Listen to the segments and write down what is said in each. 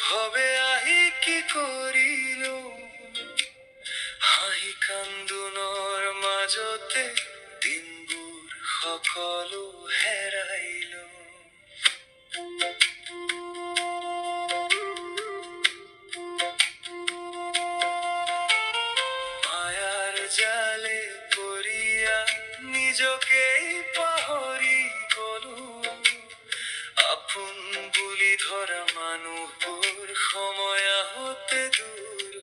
ভবে আহি কি কৰিল হাঁহি কান্দোনৰ মাজতে দিনবোৰ সকলো হেৰাইল মায়াৰ জালে পৰিয়া নিজকেই পাহৰি গলো আপোন বুলি ধৰা মানুহবোৰ সময় আহোঁতে দূৰ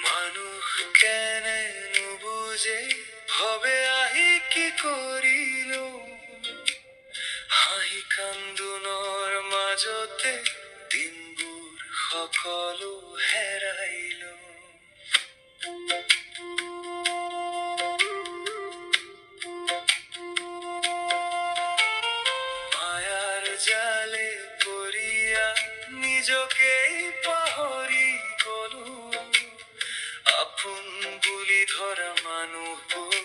মানুহ কেনে নুবুজে ভবে আহি কি কৰিল হাঁহি কান্দোনৰ মাজতে দিনবোৰ সকলো হেৰাইল মায়াৰ জালে পৰিয়া নিজকেই পাহৰি গলো আপোন বুলি ধৰা মানুহবোৰ